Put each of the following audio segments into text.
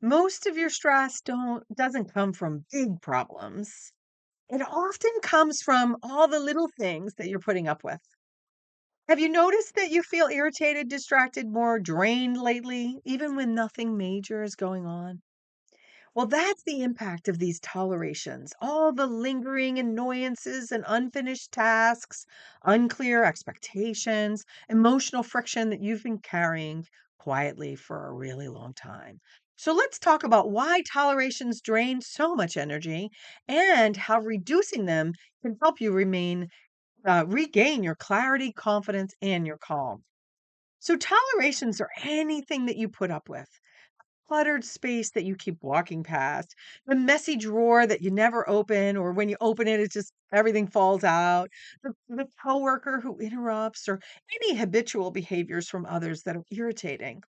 Most of your stress doesn't come from big problems. It often comes from all the little things that you're putting up with. Have you noticed that you feel irritated, distracted, more drained lately, even when nothing major is going on? Well, that's the impact of these tolerations. All the lingering annoyances and unfinished tasks, unclear expectations, emotional friction that you've been carrying quietly for a really long time. So let's talk about why tolerations drain so much energy and how reducing them can help you regain your clarity, confidence, and your calm. So tolerations are anything that you put up with, cluttered space that you keep walking past, the messy drawer that you never open, or when you open it, it just everything falls out, the coworker who interrupts, or any habitual behaviors from others that are irritating.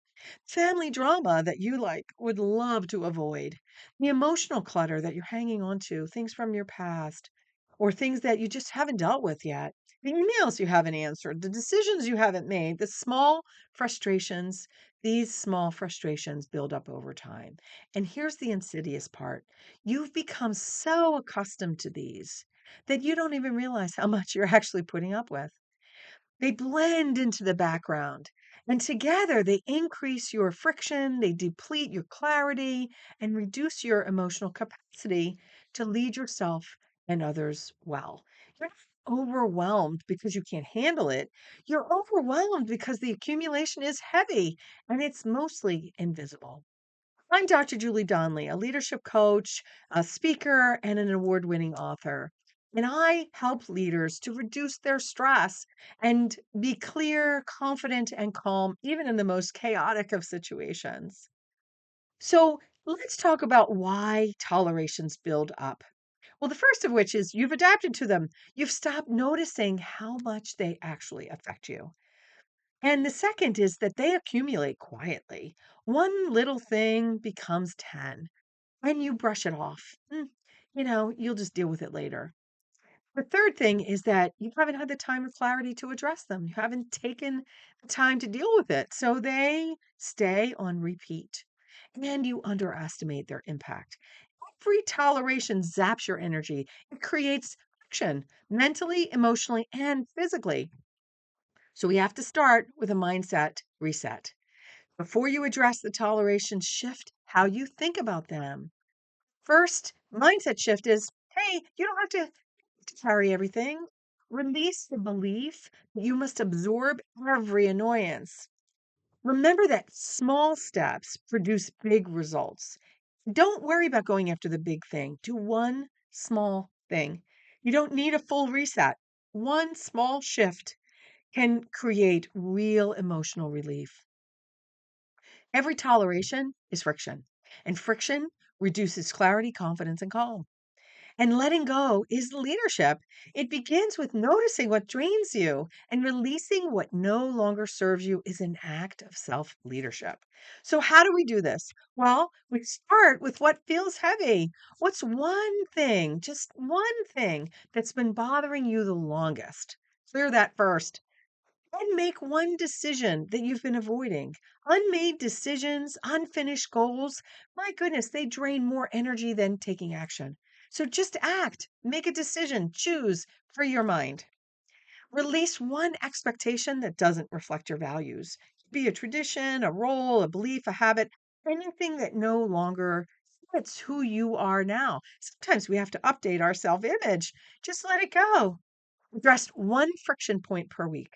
Family drama that you would love to avoid, the emotional clutter that you're hanging on to, things from your past, or things that you just haven't dealt with yet, the emails you haven't answered, the decisions you haven't made, the small frustrations. These small frustrations build up over time. And here's the insidious part: you've become so accustomed to these that you don't even realize how much you're actually putting up with. They blend into the background, and together they increase your friction, they deplete your clarity, and reduce your emotional capacity to lead yourself and others well. You're not overwhelmed because you can't handle it. You're overwhelmed because the accumulation is heavy and it's mostly invisible. I'm Dr. Julie Donnelly, a leadership coach, a speaker, and an award winning author. And I help leaders to reduce their stress and be clear, confident, and calm, even in the most chaotic of situations. So let's talk about why tolerations build up. Well, the first of which is you've adapted to them. You've stopped noticing how much they actually affect you. And the second is that they accumulate quietly. One little thing becomes 10 and you brush it off. You'll just deal with it later. The third thing is that you haven't had the time or clarity to address them. You haven't taken the time to deal with it. So they stay on repeat and you underestimate their impact. Every toleration zaps your energy. It creates friction mentally, emotionally, and physically. So we have to start with a mindset reset. Before you address the toleration, shift how you think about them. First mindset shift is, hey, you don't have to carry everything. Release the belief that you must absorb every annoyance. Remember that small steps produce big results. Don't worry about going after the big thing. Do one small thing. You don't need a full reset. One small shift can create real emotional relief. Every toleration is friction, and friction reduces clarity, confidence, and calm. And letting go is leadership. It begins with noticing what drains you, and releasing what no longer serves you is an act of self leadership. So, how do we do this? Well, we start with what feels heavy. What's one thing, just one thing, that's been bothering you the longest? Clear that first. And make one decision that you've been avoiding. Unmade decisions, unfinished goals, my goodness, they drain more energy than taking action. So just act, make a decision, choose, free your mind. Release one expectation that doesn't reflect your values. Be a tradition, a role, a belief, a habit, anything that no longer fits who you are now. Sometimes we have to update our self image. Just let it go. Address one friction point per week.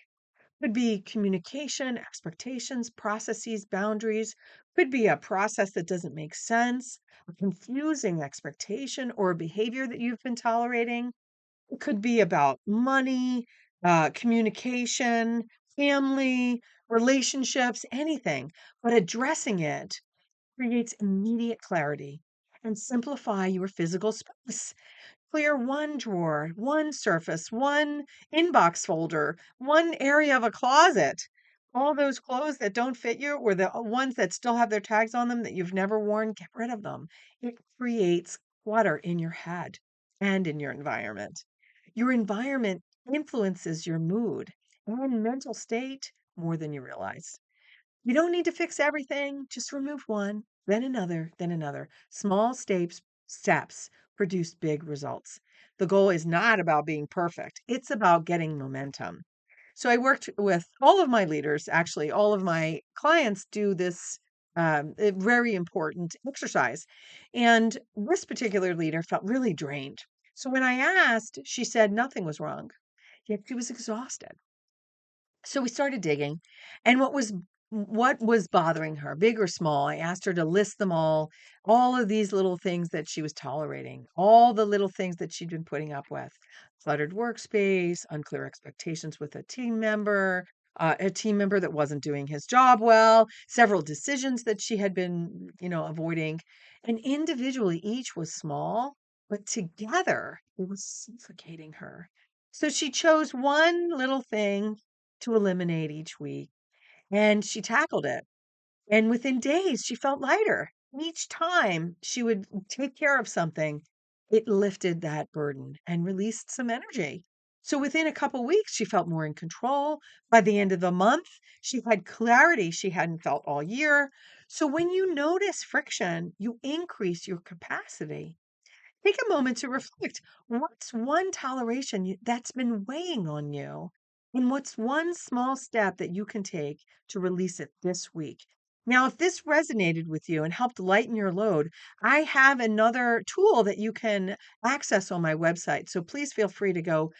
Could be communication, expectations, processes, boundaries. Could be a process that doesn't make sense, a confusing expectation or a behavior that you've been tolerating. It could be about money, communication, family, relationships, anything. But addressing it creates immediate clarity and simplify your physical space. Clear one drawer, one surface, one inbox folder, one area of a closet. All those clothes that don't fit you or the ones that still have their tags on them that you've never worn, get rid of them. It creates clutter in your head and in your environment. Your environment influences your mood and mental state more than you realize. You don't need to fix everything, just remove one, then another, then another. Small steps produce big results. The goal is not about being perfect, it's about getting momentum. So I worked with all of my leaders, actually, all of my clients do this very important exercise. And this particular leader felt really drained. So when I asked, she said nothing was wrong, yet she was exhausted. So we started digging, and what was bothering her, big or small. I asked her to list them all of these little things that she was tolerating, all the little things that she'd been putting up with. Cluttered workspace, unclear expectations with a team member that wasn't doing his job well, several decisions that she had been, avoiding. And individually, each was small, but together it was suffocating her. So she chose one little thing to eliminate each week, and she tackled it. And within days, she felt lighter. Each time she would take care of something, it lifted that burden and released some energy. So within a couple weeks, she felt more in control. By the end of the month, she had clarity she hadn't felt all year. So when you notice friction, you increase your capacity. Take a moment to reflect. What's one that's been weighing on you? And what's one small step that you can take to release it this week? Now, if this resonated with you and helped lighten your load, I have another tool that you can access on my website. So please feel free to go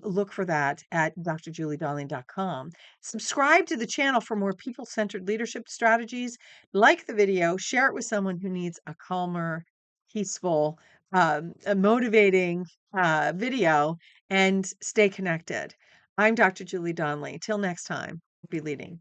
look for that at drjuliedarling.com. Subscribe to the channel for more people centered leadership strategies. Like the video, share it with someone who needs a calmer, peaceful, a motivating video, and stay connected. I'm Dr. Julie Donnelly. Till next time, be leading.